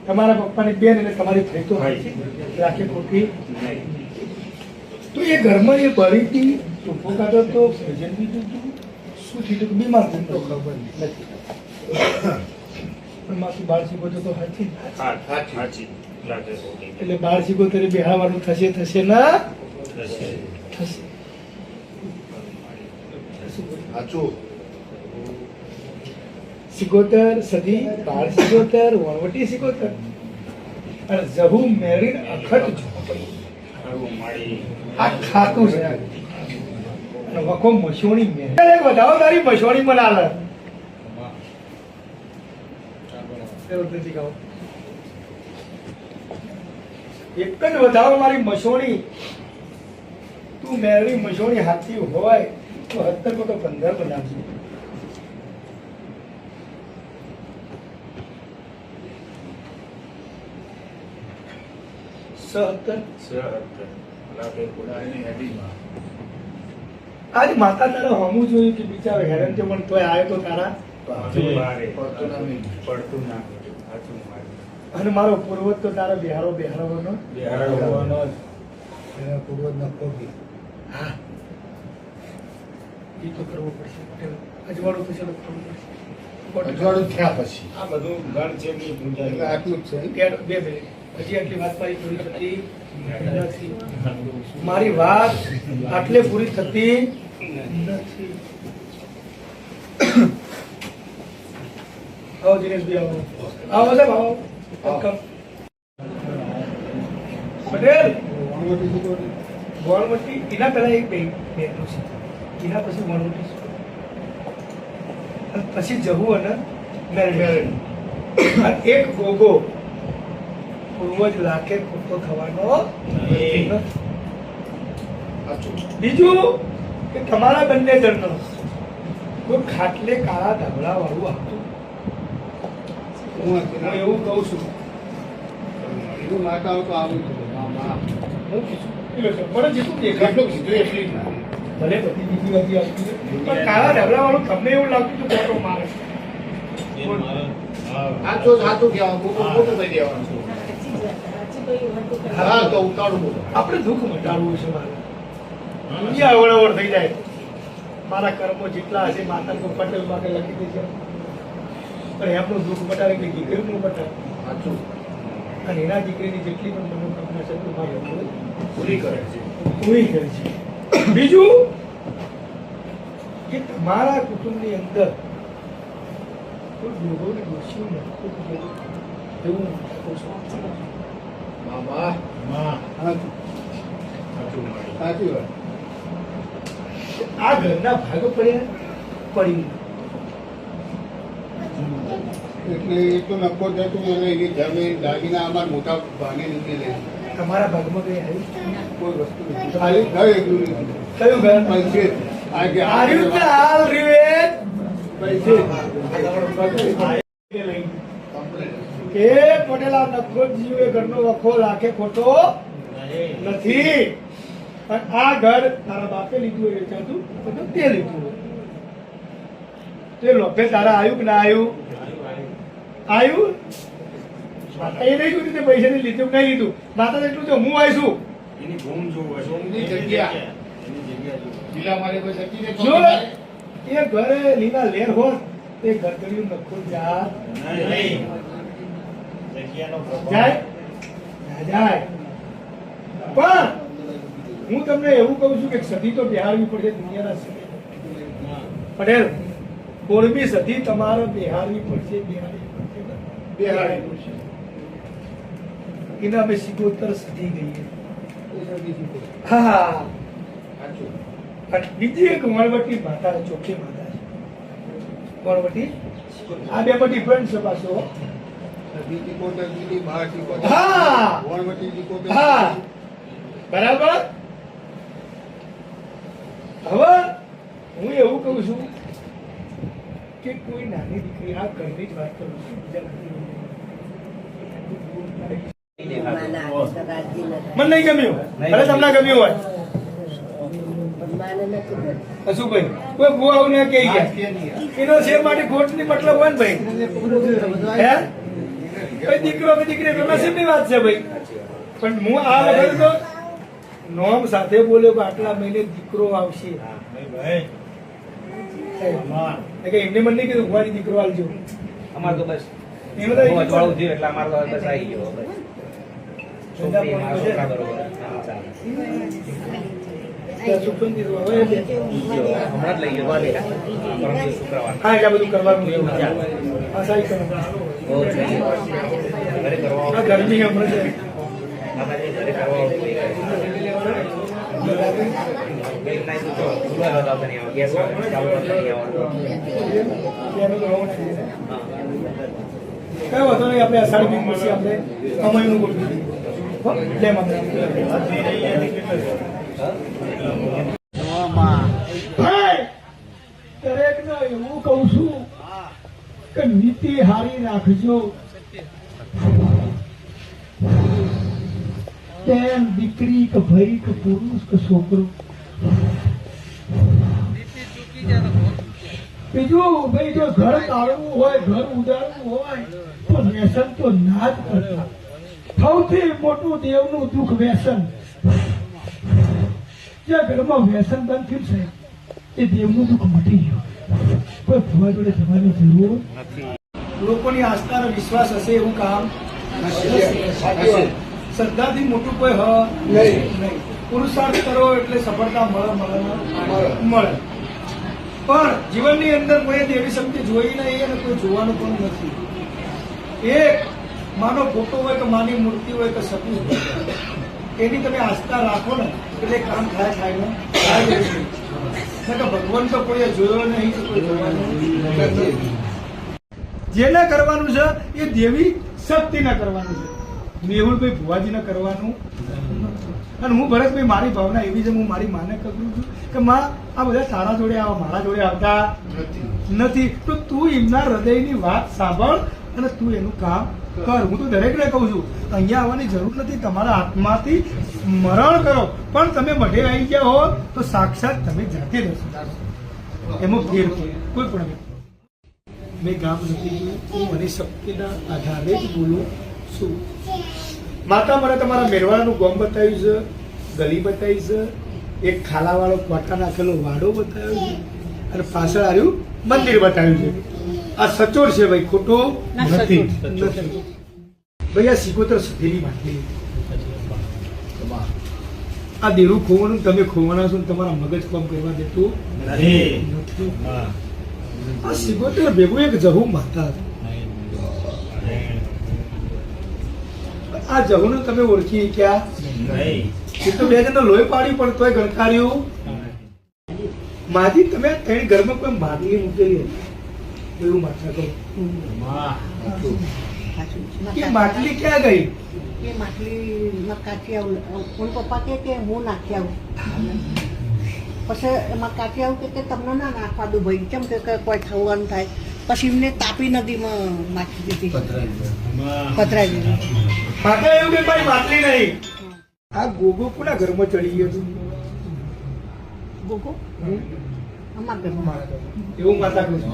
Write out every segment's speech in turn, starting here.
તમારા પપ્પાની બેન અને તમારી થઈ તો રાખે ખોટી તો એ ઘરમાં એ ભરીથી ચોખ્ખો કાઢો તો ભજન બીજું તું શું થયું બીમાર થયું તો ખબર નથી પણ માથું બાળ શીખો તો સાચી એટલે બાળ શીખો ત્યારે બેહાડવાનું થશે ના થશે સિકોતર સદી બાળ સિકોતર વણવટી સિકોતર અને જહુ મેરીન અખત ઝોપડી આ ખાતું છે અને વખો મશોણી મેં વધાવો તારી મશોણી મને આલે એક જ વધાવો મારી મશોણી તું મેરી મશોણી હાથી હોય તો 17 તો 15 બનાવજો આજ માતા તારા હમું જોયું કે બિચારો હેરાન છે પણ તોય આવ્યો તો તારા અને મારો પૂર્વજ તો તારા બિહારો બિહારવાનો પૂર્વજ નખો હા એ તો કરવો પડશે અજવાળું થશે તો કરવું પડશે અજવાળું થયા પછી આ બધું ઘર છે આટલું જ છે બે મિનિટ હજી આટલી વાત મારી પૂરી થતી નથી મારી વાત આટલે પૂરી થતી નથી આવો દિનેશભાઈ આવો સાહેબ આવો પટેલ ગોળમટી એના પહેલા એક બેનું છે એના પછી ગોળમટી પછી જવું અને મેરેજ એક ગોગો પૂર્વજ લાખે ખોટો થવાનો બીજું કે તમારા બંને જણનો કોઈ ખાટલે કાળા ધાબળા વાળું આવતું હું એવું કહું છું એવું નાકા તો આવું મને જેટલું દેખાટલું કીધું એટલી જ ના ભલે બધી બીજી બધી આવતી પણ કાળા ધાબળા વાળું તમને એવું લાગતું કે ખોટો મારે આપણે દુઃખ મટાડવું છે મારે અવળવળ થઈ જાય મારા કર્મો જેટલા હશે માતા તો પટેલ માટે લખી દેશે પણ એમનું દુઃખ મટાડે કે દીકરીનું મટાડે અને એના દીકરીની જેટલી પણ મનોકામના છે પૂરી કરે છે બીજું કે તમારા કુટુંબની અંદર આ ઘરના ભાગ પડ્યા પડી એટલે એ તો નફો થતો અને એની જમીન દાગીના અમારા મોટા ભાને નીકળી લે તમારા ભાગમાં કઈ આવ્યું કોઈ વસ્તુ નથી ખાલી ઘર એકલું નથી કયું ઘર પૈસે આવ્યું કે હાલ રિવેજ પૈસે કે પટેલા નખો જીવે ઘરનો વખો લાખે ખોટો નથી પણ આ ઘર તારા બાપે લીધું હોય વેચાતું તો તે લીધું હોય તે લોભે તારા આવ્યું કે ના આવ્યું આવ્યું માતા એ નહીં જોયું પૈસા ની લીધું નહીં લીધું માતા એટલું તો હું આવીશું એની ભૂમ જોવું જગ્યા જો એ ઘરે લીલા લેર હોત તે ઘરગડીયું નખો જાય જાય પણ હું તમને એવું કહું છું કે સદી તો બિહારવી પડશે દુનિયાના સમય પટેલ કોરબી સદી તમારે બિહારવી પડશે બિહારવી પડશે એના અમે સિકોતર સદી ગઈએ હા બીજી એક વણવટી માતા ચોખ્ખી માતા છે વણવટી આ બે માં ડિફરન્ટ છે પાછો હા બરાબર હવે હું એવું કહું છું કે કોઈ નાની દીકરી આ ઘરની જ વાત કરું છું મને નહીં ગમ્યું અરે તમને ગમ્યું હોય શું ભાઈ કોઈ બુઆ ને કહી ગયા એનો શેર માટે ખોટ ની મતલબ હોય ને ભાઈ હે ભાઈ દીકરો કે દીકરી તો નસીબની વાત છે ભાઈ. પણ હું આ વખતે તો નોમ સાથે બોલ્યો કે આટલા મહિને દીકરો આવશે. કે એમને મને નહીં કીધું ભુવાજી દીકરો આવજો. અમાર તો બસ એનું તો અજવાળું થયું એટલે અમાર તો બસ આવી ગયો બસ. છોકરી મારા છોકરા બરોબર ચાલે. સુખન દીધું હવે હમણાં જ લઈ ગયો પરમ દિવસ શુક્રવાર. હા એટલે આ બધું કરવાનું એવું છે. આ સારી કરવાનું. બહુ છે. ઘરે કરવા આ ગરમી હમણાં છે. માતાજી ઘરે કરવા ગઈ નાઈ તો ચૂલા લગાવતા નહીં આવે ગેસ ચાલુ કરતા નહીં આવડતો. એનું તો હોવું નથી. કઈ વાંધો નહીં, આપણે અષાઢી બીજ પછી આપણે કમાઈનું ગોઠવી દઈએ. હો? જેમ આપણે ભાઈ, દરેકને એવું કહું છું કે નીતિ હારી રાખજો. તેમ દીકરી કે ભાઈ કે પુરુષ કે છોકરો. બીજું ભાઈ, જો ઘર કાઢવું હોય, ઘર ઉડાડવું હોય તો વ્યસન તો ના જ કરતા. સૌથી મોટું દેવનું દુઃખ વ્યસન. જે ઘરમાં વ્યસન બંધ થયું છે એ દેવનું દુઃખ મટી ગયું. કોઈ ભૂવા જોડે જવાની જરૂર નથી. લોકોની આસ્થા અને વિશ્વાસ હશે એવું કામ શ્રદ્ધાથી મોટું કોઈ નહીં. પુરુષાર્થ કરો એટલે સફળતા મળે. પણ જીવનની અંદર કોઈ દેવી શક્તિ જોઈ નહીં અને કોઈ જોવાનું પણ નથી. એક માનો ફોટો હોય કે માની મૂર્તિ હોય કે સપનું હોય, એની તમે આસ્થા રાખો ને એટલે કામ થાય ને ભગવાન તો કોઈએ જોયો નહીં કે કોઈ જોવાનું નથી. જેને કરવાનું છે એ દેવી શક્તિને કરવાનું છે. મેહુલભાઈ ભુવાજીને કરવાનું. અને હું ભરતભાઈ મારી ભાવના એવી છે, હું મારી માને કહું છું કે માં આ બધા તારા જોડે આવા, મારા જોડે આવતા નથી. તો તું એમના હૃદયની વાત સાંભળ અને તું એનું કામ કર. હું તો દરેકને કહું છું અહીંયા આવવાની જરૂર નથી. તમારા આત્માથી સ્મરણ કરો. પણ તમે મઢે આવી ગયા હો તો સાક્ષાત તમે જાતે રહેશો. એમાં ફેર કોઈ પણ મેં ગામ નથી જોયું. હું મને શક્તિના આધારે જ બોલું છું. માતા મને તમારા મેરવાડાનું ગોમ બતાવ્યું છે, ગલી બતાવી છે, એક ખાલાવાળો કોટા નાખેલો વાડો બતાવ્યો છે અને પાછળ આવ્યું મંદિર બતાવ્યું છે. આ સચોટ છે ભાઈ, ખોટું નથી. ભાઈ આ સિકોતર સફેરી વાંચી. આ દેરું ખોવાનું તમે ખોવાના છો, તમારા મગજ કામ કરવા દેતું નથી. આ સિકોતર ભેગું એક જહુ માતા. આ જહુને તમે ઓળખી ક્યાં? એ તો બે જણનો લોહી પાડ્યું પણ તોય ગણકાર્યું. માજી તમે ત્રણ ઘરમાં કોઈ માટલી મૂકેલી એવું માતા કહો. એ માટલી ક્યાં ગઈ? એ માટલી કાચી આવું પપ્પા કે હું નાખી આવું. પછી એમાં કાચી આવું કે તમને ના નાખવા દઉં ભાઈ, કેમ કે કોઈ ખાવાનું થાય. પછી એમને તાપી નદીમાં નાખી દીધી, પધરાવી દીધી. માતા એવું કે ભાઈ માટલી નહીં. આ ગોગો કોના ઘરમાં ચડી ગયો હતું? ગોગો અમારા ઘરમાં. એવું માતા કહે છે.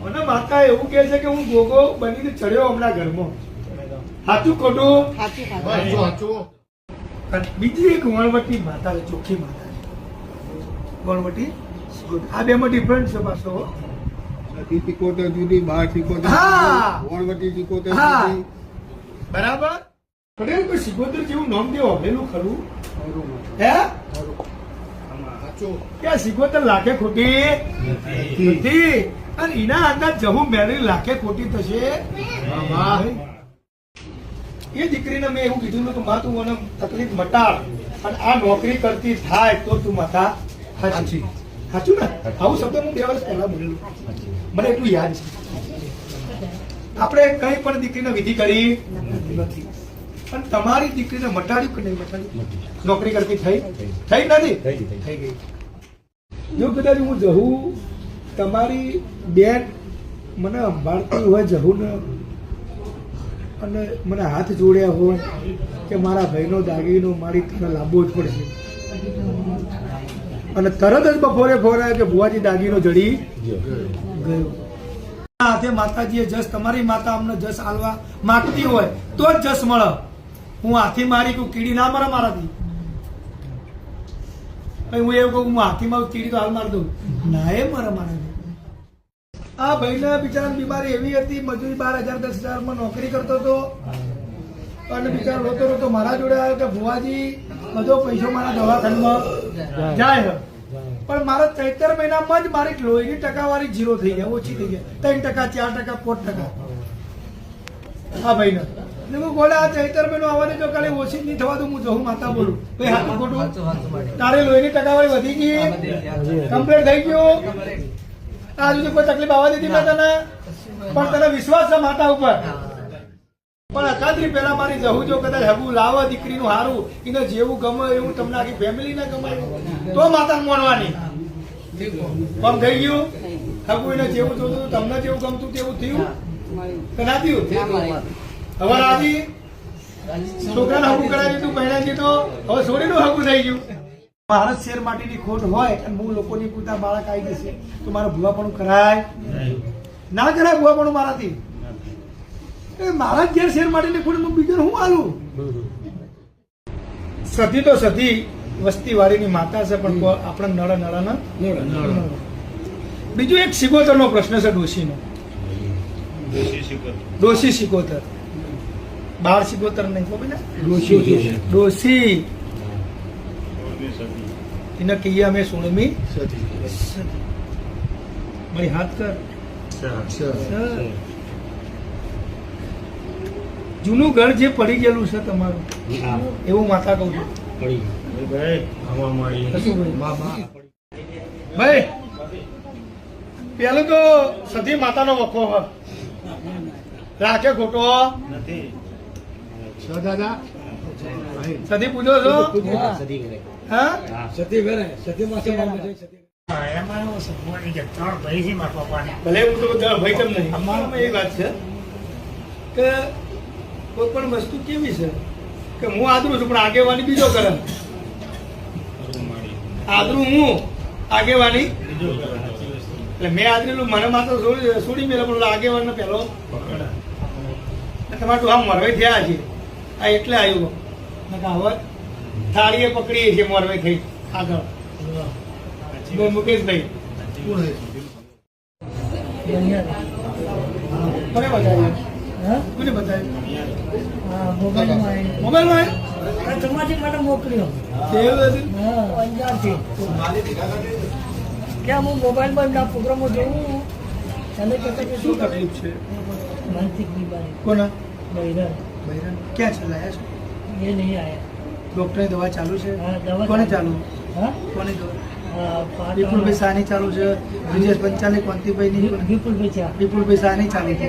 અને માતા એવું કહે છે કે હું ગોગો બનીને ચડ્યો હમણાં ઘરમાં. સાચું ખોટું? સાચું. અને બીજી એક વણવટી માતા છે, ચોખ્ખી માતા છે. વણવટી આ બે માં ડિફરન્ટ છે પાછો. સિકોતર જુદી, બાર સિકોતર હા. વણવટી સિકોતર હા. જુદી. બરાબર. પટેલ કોઈ સિકોતર જેવું નામ દેવો હવેલું ખરું? ખરું. હે સાચું. કે આ સિકોતર લાખે ખોટી નથી. અને એના અંદર જહુ મેળવી લાખે ખોટી થશે. એ દીકરીને મેં એવું કીધું કે માં તું મને તકલીફ મટાડ અને આ નોકરી કરતી થાય તો તું માતા સાચી. સાચું ને? આવું શબ્દ હું 2 વર્ષ પહેલા બોલેલું. મને એટલું યાદ છે. આપણે કઈ પણ દીકરીને વિધિ કરી નથી. પણ તમારી દીકરીને મટાડ્યું કે નહીં મટાડ્યું? નોકરી કરતી થઈ નથી? થઈ ગઈ. જો કદાચ હું જહુ તમારી બેન મને સંભાળતી હોય જહુને અને મને હાથ જોડ્યા હોય કે મારા ભાઈનો દાગીનો મારી તને લાવવો જ પડશે અને તરત જ બપોરે ફોન આવ્યો કે ભુવાજી દાગીનો જડી ગયો. હાથે માતાજીએ જસ તમારી માતા અમને જસ આલવા માંગતી હોય તો જ જસ મળે. હું હાથી મારી કોઈ કીડી ના મરે મારાથી. પછી હું એવું કહું હું હાથી મારું કીડી તો હાલ મારી દઉં ના એ મરે મારાથી. આ ભાઈને બિચારાની બીમારી એવી હતી, મજૂરી 12,000 10,000 માં નોકરી કરતો હતો અને બિચારો રોતો રોતો મારા જોડે આવ્યો કે ભુવાજી બધો પૈસો મારા દવાખાનામાં જાય છે. પણ મારા 73 મહિનામાં જ મારી લોહીની ટકાવારી 0 થઈ ગયા, ઓછી થઈ ગયા. 3%, 4%, 5%. હા ભાઈ ને ગોળા આ 73 મહિનો આવવાની જો કાલે ઓછી નહીં થવા દઉં, હું જવું માતા બોલું ભાઈ હાથું ખોટું. તારે લોહીની ટકાવારી વધી ગઈ, કમ્પ્લીટ થઈ ગયું. આ સુધી કોઈ તકલીફ આવવા દીધી મેં તને, પણ તને વિશ્વાસ છે માતા ઉપર. પણ અકાત્રી પહેલા મારી જવું જો કદાચ હગું લાવો દીકરીનું હારું, એને જેવું ગમે એવું તમને આખી ફેમિલી ને ગમાયું તો માતા મોનવાની. પણ થઈ ગયું હગું એને જેવું જોતું તમને જેવું ગમતું તેવું થયું કે ના થયું? હવે રાજી છોકરાને હગું કરાવી દીધું, પહેલા દીધું, હવે છોડીનું હગું થઈ ગયું. ભારત શેર માટેની ખોટ હોય અને હું લોકોની પૂરતા બાળક આવી જશે તો મારે ભૂવાપણું કરાય ના કરાય? ભૂવાપણું મારાથી મારા ઘેર શેર માટેની ખોટ હું બીજો હું આલું? સતી તો સતી વસ્તી વાળીની માતા છે, પણ આપણે નળ નળ બીજું એક સિકોતર નો પ્રશ્ન છે, ડોશીનો. ડોશી સિકોતર, બાળ સિકોતર નહીં ખબર ને, ડોશી એને કહીએ અમે 16મી મારી હાથ કર. જૂનું ઘર જે પડી ગયેલું છે તમારું એવું માતા કહું છું. ભાઈ પેલું તો સતી માતાનો વખો હોય રાખે ખોટો નથી દાદા સતી પૂજો છો? હા ભલે હું તો ભાઈ તમને અમારામાં એ વાત છે કે કોઈ પણ વસ્તુ કેવી છે કે હું આદરું છું પણ આગેવાની બીજો કરે. આદરું હું, આગેવાની એટલે મેં આદરેલું મને માત્ર છોડી મેળે પણ આગેવાન ને પેલો તમારું આમ મરવાઈ થયા છે. આ એટલે આવ્યું હવે થાળીએ પકડીએ છીએ મોરવાઈ થઈ આગળ. મુકેશભાઈ કોને બતાવ્યું? કોને બતાવ્યું? મોબાઈલમાં તમારી મને મોકલ્યો કે હું મોબાઈલમાં પ્રોગ્રામો જોઉં ચાલે કે શું તકલીફ છે? માનસિક બીમારી. કોના? બૈરા ક્યાં છે? લાયા છો? એ નહીં આયા. ડોક્ટરની દવા ચાલુ છે? હા, દવા કોને ચાલુ? હા કોની દવા? વિપુલભાઈ વિપુલભાઈ સાની ચાલુ છે, બ્રિજેશ પંચાલી કોંતીભાઈ ની, વિપુલભાઈ સાની ચાલુ છે.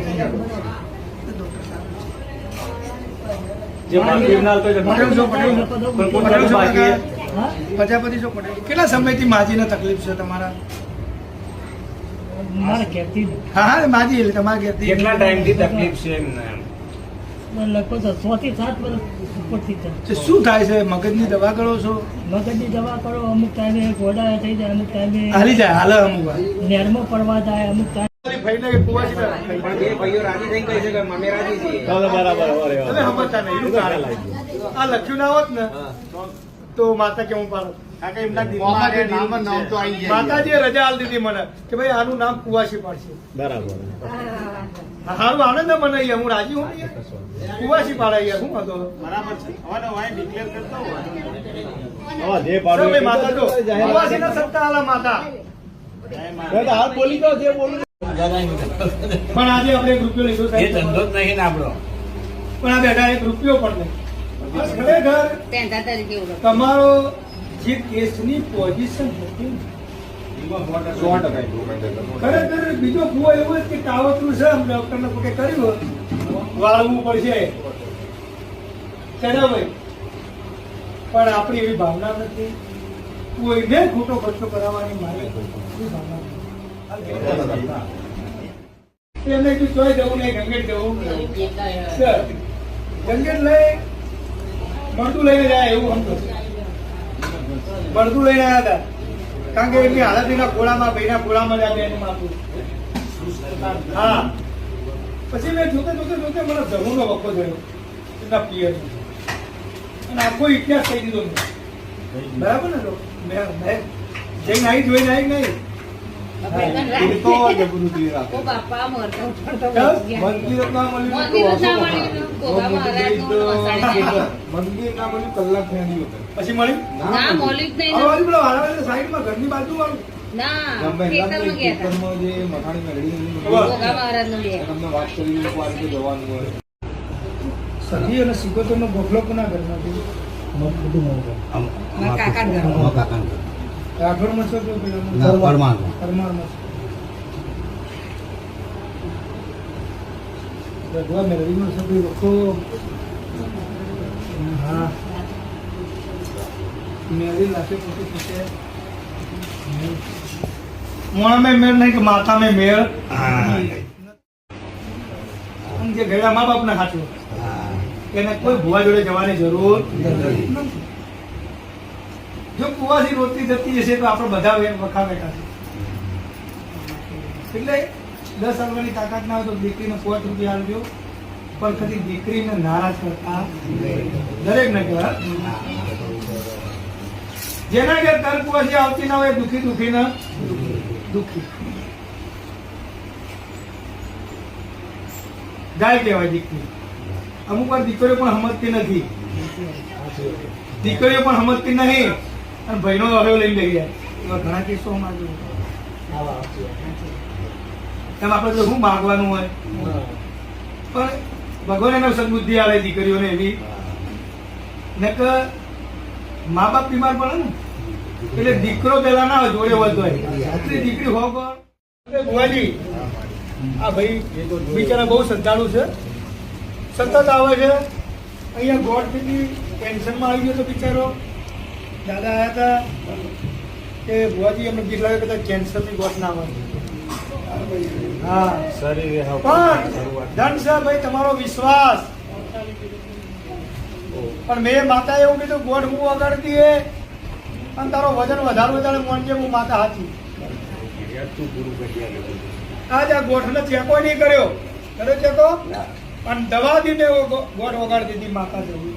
પ્રજાપતિ છો પટેલ. કેટલા સમયથી માજીને તકલીફ છે તમારા? મારા ઘેરથી હા હા માજી એટલે તમારા ઘેરથી કેટલા ટાઈમથી તકલીફ છે એમને? લગભગ 6 થી 7 વર્ષ ઉપરથી છે. તો શું થાય છે? મગજની દવા કરો છો? મગજની દવા કરો, અમુક ટાઈમે ગોડા થઈ જાય, અમુક ટાઈમે હાલી જાય હાલે અમુક વાર નેરમાં પડવા જાય, અમુક ટાઈમે ભાઈને કે કુવાસી ના પણ બે ભાઈઓ રાજી થઈ કહે છે કે અમે રાજી છીએ. તમે સમજતા નહીં એનું કારણ આ લખ્યું ના હોત ને તો માતા કેવું પાડો. કારણ કે એમના દિલમાં આ નામ નામ તો આવી જાય. માતાજીએ રજા આલી દીધી મને કે ભાઈ આનું નામ કુવાસી પાડશે. બરાબર. સારું આનંદ મને અહીંયા હું રાજી હું કુવાસી પાડાય યાર શું હતો બરાબર છે. હવે વાય ડિક્લેર કરતો હોય માતા જો કુવાસી ના સત્તા આલા માતા પણ આજે આપણે એક રૂપિયો લીધો એ સાહેબ ધંધો જ નહીં ને આપણો. પણ આ બેઠા એક રૂપિયો પણ નહીં. ખરેખર તમારો જે કેસની પોઝિશન હતી ખરેખર બીજો ભૂવો એવો જ કે કાવતરું છે ડોક્ટરને પોતે કર્યું વાળવું પડશે ભાઈ પણ આપણી એવી ભાવના નથી કોઈને ખોટો ખર્ચો કરાવવાની મારે એવી ભાવના નથી. એમને તું ચોય જવું નહીં ગંગેટ જવું ગંગેટ લઈ મળતું લઈને જાય એવું સમજો મળતું લઈને આવ્યા હતા કારણ કે એમની હાલત એના ખોળામાં ભાઈના ખોળામાં જ આવે એનું માથું હા પછી મેં જોતે જોતે જોતે મને ધર્મનો વખો થયો એના પિયર અને આખો ઇતિહાસ કહી દીધો મેં. બરાબર ને તો મેં જઈને આવી જોઈને આવી નહીં એ તો જબરું પીર આપે. બાપા મરતો મંદિર જ ના મળ્યું મંદિર જ ના મળ્યું. ગોગા મહારાજનું વસાડી. મંદિર ના મળ્યું કલાક થયા વખત. પછી મળી ના મોલી જ નહીં હવે વાળી પેલા વાળા સાઈડમાં ઘરની બાજુ વાળું ના ખેતરમાં ગયા હતા. ખેતરમાં જે મખાણી મેળવી એની વાહ. ગોગા મહારાજનું બે તમને વાત કરી એક વાર કે જવાનું હોય. સધી અને સિકોતરનો ગોખલો કોના ઘરમાં છે? મારા કાકાના ઘરમાં. રાઠોડમાં છો કે પેલામાં? પરમારમાં છો. ભગવાન મેળવીનો સભી વખો. હા મેળી લાગે પોતે પૂછે મોણા મેં મેળ નહીં કે માથા મેં મેળ આમ જે ગયા મા બાપના હાથમાં એને કોઈ ભુવા જોડે જવાની જરૂર નથી. જો કુવાથી રોટલી જતી હશે તો આપણે બધા વખા બેઠા છે એટલે 10 આવવાની તાકાત ના હોય તો દીકરીને 5 રૂપિયા આપજો પણ કદી દીકરીને નારાજ કરતા દરેક ને કહેવાય જેના ઘેર તર કુવાથી આવતી ના હોય દુખી દુખી ને દુખી ગાય કહેવાય દીકરી. અમુક વાર દીકરીઓ પણ સમજતી નથી, દીકરીઓ પણ સમજતી નહીં અને ભાઈનો હવે લઈને બેસી જાય. એવા ઘણા કેસો માં જોયું. એમ આપણે તો શું માગવાનું હોય પણ ભગવાન એનો સદબુદ્ધિ આવે દીકરીઓને એવી ને કે મા બાપ બીમાર પડે ને એટલે દીકરો પેલા ના હોય જોડે વધતો હોય એટલે દીકરી હોગર. ભુવાજી આ ભાઈ બિચારા બહુ શ્રદ્ધાળુ છે, સતત આવે છે અહીંયા. ગોળ થી ટેન્શનમાં આવી ગયો તો બિચારો દાદા આવ્યા હતા કે ભુવાજી અમને બીક લાગે કદાચ કેન્સરની ગોળ ના આવે. હા પણ ધન છે ભાઈ તમારો વિશ્વાસ. પણ મેં માતા એવું કીધું ગોળ હું વગાડતી હે અને તારો વજન વધારે મોનજે હું માતા હાથી. આજ આ ગોઠને ચેકો નહીં કર્યો, કરે ચેકો અને દવા દીને ગોઠ વગાડતી હતી માતા જેવી.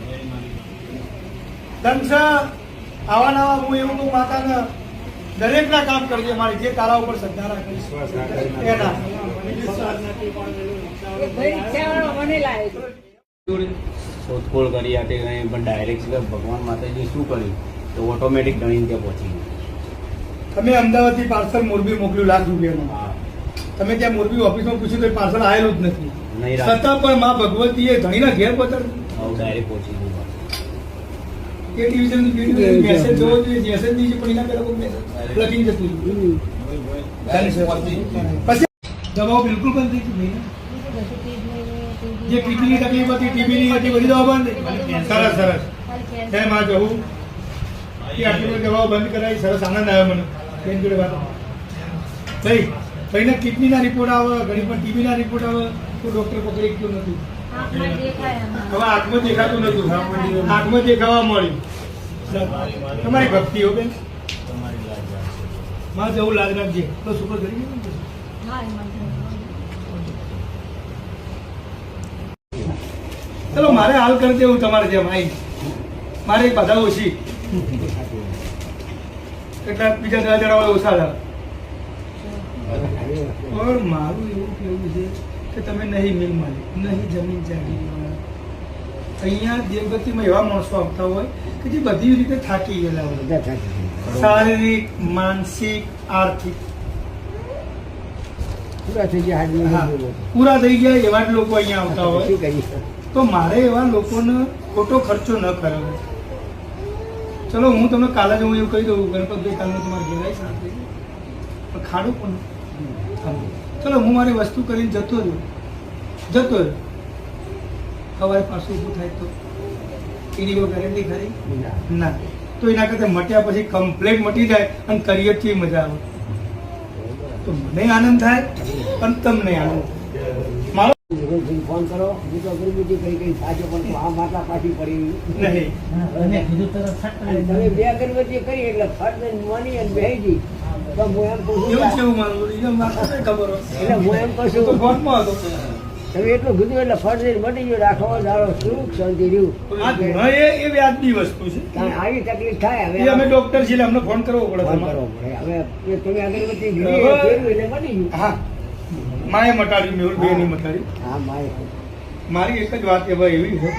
ધન છે આવા નવા હું એવું કહું માતાને દરેક ના કામ કરજે મારી જે તારા ઉપર શ્રદ્ધા રાખીશ એના. મને લાવે શોધખોળ કરી હતી કંઈ પણ ડાયરેક્ટ ભગવાન માતાજી શું કર્યું તો ઓટોમેટિક ગણીને ત્યાં પહોંચી ગયું. તમે અમદાવાદથી પાર્સલ મોરબી મોકલ્યું ₹1,00,000. તમે ત્યાં મોરબી ઓફિસમાં પૂછ્યું તો પાર્સલ આવેલું જ નથી. નહીં છતાં પણ માં ભગવતીએ ધણીના ઘેર પહોંચાડ્યું. ડાયરેક્ટ પહોંચી ગયું. એ ડિવિઝન મેસેજ જોવો જોઈએ, મેસેજ નહીં પણ એના પેલા મેસેજ લખીને જતું રહ્યું. પછી દવાઓ બિલકુલ બંધ થઈ ગઈ ને? જે કિડનીની તકલીફ હતી, ટીબીની હતી, બધી દવા બંધ. સરસ સરસ. જય માં જવું એ આટલી બધી દવાઓ બંધ કરાવી. સરસ આનંદ આવ્યો મને બેન જોડે વાત થઈ. ભાઈને કિડનીના રિપોર્ટ આવે, ઘણી પણ ટીબીના રિપોર્ટ આવે તો ડોક્ટર પકડી ગયું નથી. હવે આંખમાં દેખાતું નતું, આંખમાં દેખાવા મળ્યું. તમારી ભક્તિ હો બેન, માં જવું લાજ રાખજે. તો શુક્ર કરી ગયો. ચલો મારે હાલ કરી દેવું તમારે જેમ આવી. મારે એક બધા ઓછી કેટલાક બીજા 10 જણા વાળા ઓછા હતા. પણ મારું એવું કેવું છે કે તમે નહીં મિલ માલિક, નહીં જમીન જાગીર વાળા. અહીંયા દેવગતિમાં એવા માણસો આવતા હોય કે જે બધી રીતે થાકી ગયેલા હોય, શારીરિક, માનસિક, આર્થિક પૂરા થઈ ગયા એવા જ લોકો અહીંયા આવતા હોય. તો મારે એવા લોકોને ખોટો ખર્ચો ન કરવો. ચલો હું તમને કાલે જ હું એવું કહી દઉં ગણપતભાઈ કાલે તમારે ઘેર આવી સાથે પણ ખાડું પણ ચલો હું મારી વસ્તુ કરીને જતો રહ્યો સવારે પાછું ઊભું થાય તો એની કોઈ ગેરંટી ખરી ના. તો એના કરતા મટ્યા પછી કમ્પ્લેટ મટી જાય અને કરિયરથી મજા આવે તો મને આનંદ થાય અને તમને આનંદ. મારો ફોન કરો હું તો અગરબત્તી કરી કઈ સાચો પણ આ માતા પાછી પડી નહીં. અને તમે 2 અગરબત્તી કરી એટલે ફટ દઈને મોની અને બેહી ગઈ તો હું એમ કહું છું એવું છે એવું મારું એને મારે નહીં ખબર હોય. એટલે હું એમ કહું હું તો છું ફોનમાં હતો. તમે એટલું કીધું એટલે ફરજી મટી ગયું રાખો દાડો સુખ શાંતિ રહ્યું આ ધૂણા એ વ્યાજની વસ્તુ છે. કારણ આવી તકલીફ થાય એ હવે અમે ડોક્ટર છીએ એટલે અમને ફોન કરવો પડે ફોન તમારે. કરવો પડે હવે એ તમે અગરબત્તી હવે- ઘીરી ફેરવી એટલે મટી ગયું હા માએ મટાડ્યું મેહુલભાઈ મટાડ્યું. હા માય મારી એક જ વાત એવા એવી છે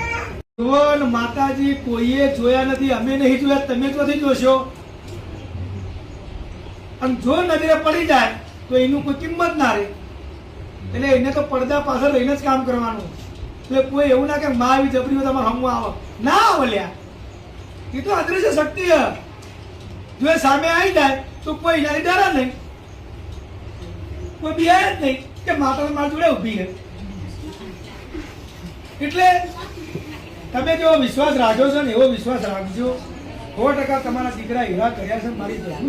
જુઓ ને માતાજી કોઈએ જોયા નથી, અમે નહીં જોયા, તમે ક્યાંથી જોશો? અને જો નજરે પડી જાય તો એનું કોઈ કિંમત ના રહે. એટલે એને તો પડદા પાછળ રહીને જ કામ કરવાનું. એટલે કોઈ એવું ના કે માં આવી જબરી હોય તમારે હમવા આવે ના આવે લ્યા. એ તો અદ્રશ્ય શક્તિ છે. જો એ સામે આવી જાય તો કોઈ એનાથી ડરે નહીં, કોઈ બિહાય જ નહીં કે માતા મારા જોડે ઊભી છે. એટલે તમે જેવો વિશ્વાસ રાખો છો ને એવો વિશ્વાસ રાખજો. 100% તમારા દીકરા એવા કર્યા છે મારી જરૂર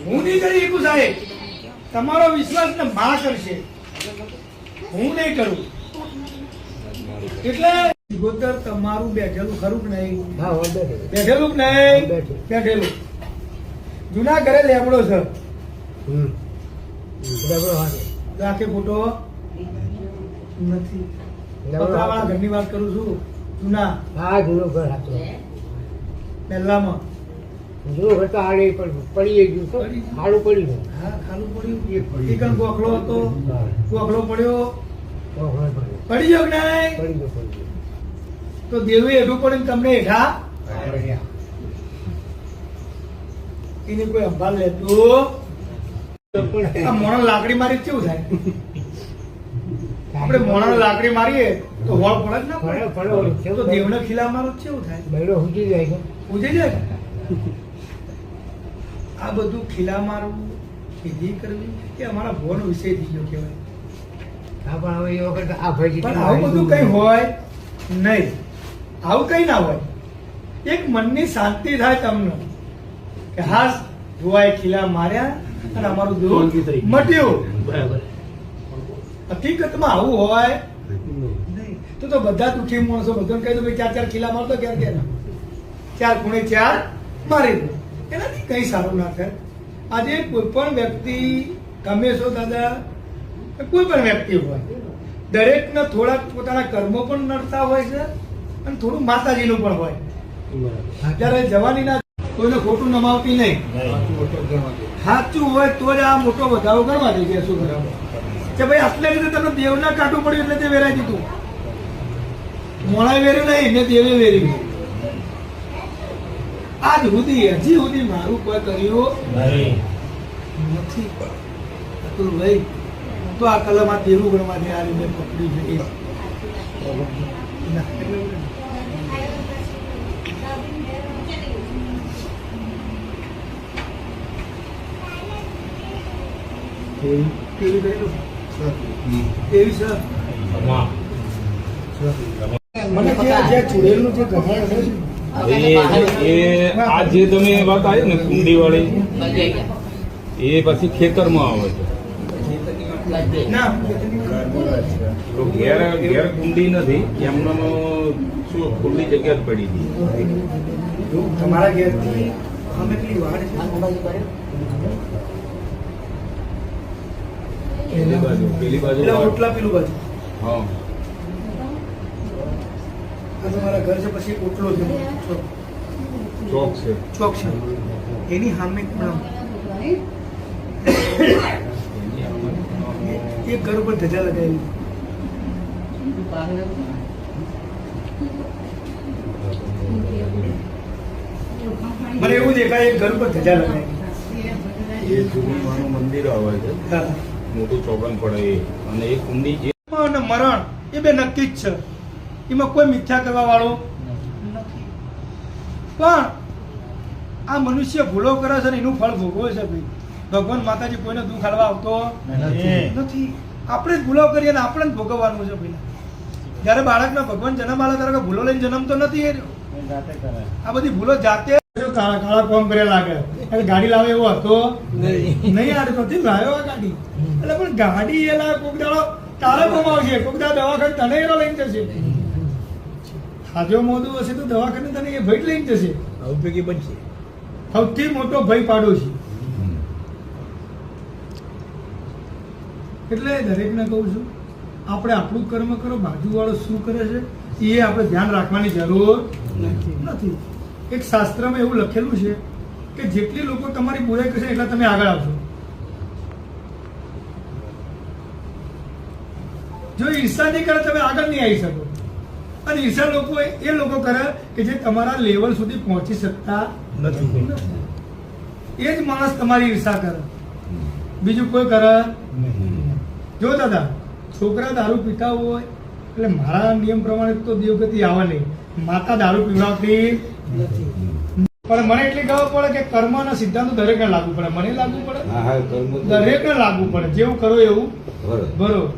હું નહીં કરી શકું સાહેબ. તમારો વિશ્વાસ ને માં કરશે, હું નહીં કરું. એટલે ગોતર તમારું બેઠેલું ખરું કે નહીં? હા વાંધો નહીં બેઠેલું કે નહીં? બેઠું. બેઠેલું. જૂના ઘરે લેબડો છે, બરાબર વાંધો રાખે ખોટો નથી. પતરાવાળા ઘરની વાત કરું છું. જૂના હા જૂનું ઘર હતું પહેલામાં જૂનું ઘર તો હાલે પણ પડી ગયું તો હાલું પડી ગયું હા ખાલું પડ્યું. એક ગોખલો હતો, ગોખલો પડ્યો, પડી ગયો કે નહીં? પડી ગયું તો દેવે હેઠું પડે ને તમને હેઠા એની કોઈ સંભાળ લેતું. આ મોણો લાકડી મારી કેવું થાય? આપણે મોણો લાકડી મારીએ તો હોળ પડે જ ના પડે. તો દેવને ખીલા મારો તો કેવું થાય? બૈરો હુજી જાય છે પૂજાઈ જાય ને? આ બધું ખીલા મારવું, વિધિ કરવી એ અમારા ભોનો વિષય થઈ ગયો કહેવાય. હા પણ હવે એ વખત આ ભાઈ પણ આવું બધું કઈ હોય નહીં. આવું કઈ ના હોય. એક મનની શાંતિ થાય તમને કે હા જોવાય ખીલા માર્યા અને અમારું દુઃખ મટ્યું. હકીકતમાં આવું હોય નહીં. તો બધા દુઃખી માણસો બધાને કહી દો ભાઈ 4 ખીલા મારતો ક્યાં ક્યાં 4 ખૂણે 4 મારી દો. એનાથી કઈ સારું ના થાય. આજે કોઈ પણ વ્યક્તિ ગમે છો દાદા, કોઈ પણ વ્યક્તિ હોય દરેકને થોડાક પોતાના કર્મો પણ નડતા હોય છે અને થોડું માતાજીનું પણ હોય. જ્યારે જવાનીના કોઈને ખોટું નમાવતી નહીં. સાચું હોય તો જ આ મોટો વધારો કરવા દે છે. શું કરવા કે ભાઈ આટલે રીતે તમને દેવના કાઢવું પડ્યું એટલે તે વેરાઈ દીધું. મોણાએ વેર્યું નહીં ને દેવે વેર્યું. આજ સુધી હજી સુધી મારું કોઈ કર્યું નથી. ભાઈ તો આ કલમમાં તેરું ગણવાથી આ રીતે પકડી છે. મને જે ચૂડેલનું જે ગમણ છે આ જે તમે વાત આવી ને કુંડી વાળી એ પછી ખેતરમાં આવે છે ના તો ઘેર ઘેર કુંડી નથી એમનામ શું ખુલ્લી જગ્યા જ પડી હતી તમારા ઘેરથી અમે પેલી વાડ છે પેલી બાજુ એટલે ઓટલા પેલું બાજુ હા આ તમારા ઘર છે પછી ઓટલો છે ચોક છે ચોક છે એની સામે પણ એક ઘર ઉપર ધજા લગાવેલી. મને એવું દેખાય એક ઘર ઉપર ધજા લગાવેલી. એ જૂનું માનું મંદિર આવે છે હા. મોટું ચોકન પડે એ અને એ કુંડી જે અને મરણ એ બે નક્કી જ છે. એમાં કોઈ મિથ્યા કરવા વાળો નથી. પણ આ મનુષ્ય ભૂલો કરે છે ને એનું ફળ ભોગવે છે. ભાઈ ભગવાન માતાજી કોઈને દુઃખ હાલવા આવતો નથી. આપણે જ ભૂલો કરીએ ને આપણે જ ભોગવવાનું છે. ભાઈ જયારે બાળકને ભગવાન જન્મ આલે ત્યારે ભૂલો લઈને જન્મ તો નથી એ રહ્યો. આ બધી ભૂલો જાતે કાળા કોમ કર્યા લાગે. એટલે ગાડી લાવે એવો હતો નહીં. આ નથી લાવ્યો આ ગાડી. એટલે પણ ગાડી એલા કોક દાડો તારે કોમ આવશે, કોક દાડો દવાખાને તને એનો લઈને જશે. હાજો મોદું હશે તો દવાખાને તને એ ભેટ લઈને જશે. ઉપયોગી બનશે સૌથી મોટો ભય પાડોશી. એટલે દરેકને કહું છું, આપણે આપણું કર્મ કરો, બાજુવાળો શું કરે છે એ આપણે ધ્યાન રાખવાની જરૂર નથી. એક શાસ્ત્રમાં એવું લખેલું છે કે જેટલી લોકો તમારી બુરાઈ કરશે એટલા તમે આગળ આવશો. જો ઈર્ષા નહીં કરે તમે આગળ નહીં આવી શકો. અને ઈર્ષા લોકો એ લોકો કરે કે જે તમારા લેવલ સુધી પહોંચી શકતા નથી. એ જ માણસ તમારી ઈર્ષા કરે, બીજું કોઈ કરે. જો દાદા, છોકરા દારૂ પીતા હોય એટલે મારા નિયમ પ્રમાણે તો દેવગતિ આવે નહીં. માતા દારૂ પીવડાવતી નથી. પણ મને એટલી ખબર પડે કે કર્મના સિદ્ધાંતો દરેકને લાગુ પડે. મને લાગુ પડે, દરેકને લાગુ પડે. જેવું કરો એવું બરોબર.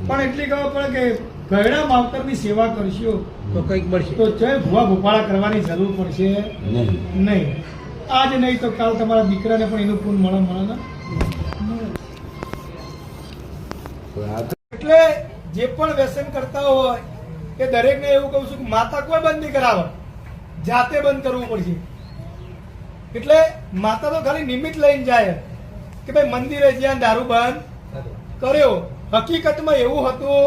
પણ એટલી ખબર પડે કે ગયડા માવતરની સેવા કરશો તો કંઈક મળશે. તો જય ભૂવા ભોપાળા કરવાની જરૂર પડશે નહીં. આજ નહીં તો કાલ તમારા દીકરાને પણ એનું પૂન મળે ને. એટલે જે પણ વ્યસન કરતા હોય એ દરેકને એવું કહું છું કે માતા કોઈ બંધ નહીં કરાવે, જાતે બંધ કરવું પડશે. એટલે માતા તો ખાલી નિમિત્ત લઈને જાય કે ભાઈ મંદિરે જ્યાં દારૂ બંધ કર્યો. હકીકતમાં એવું હતું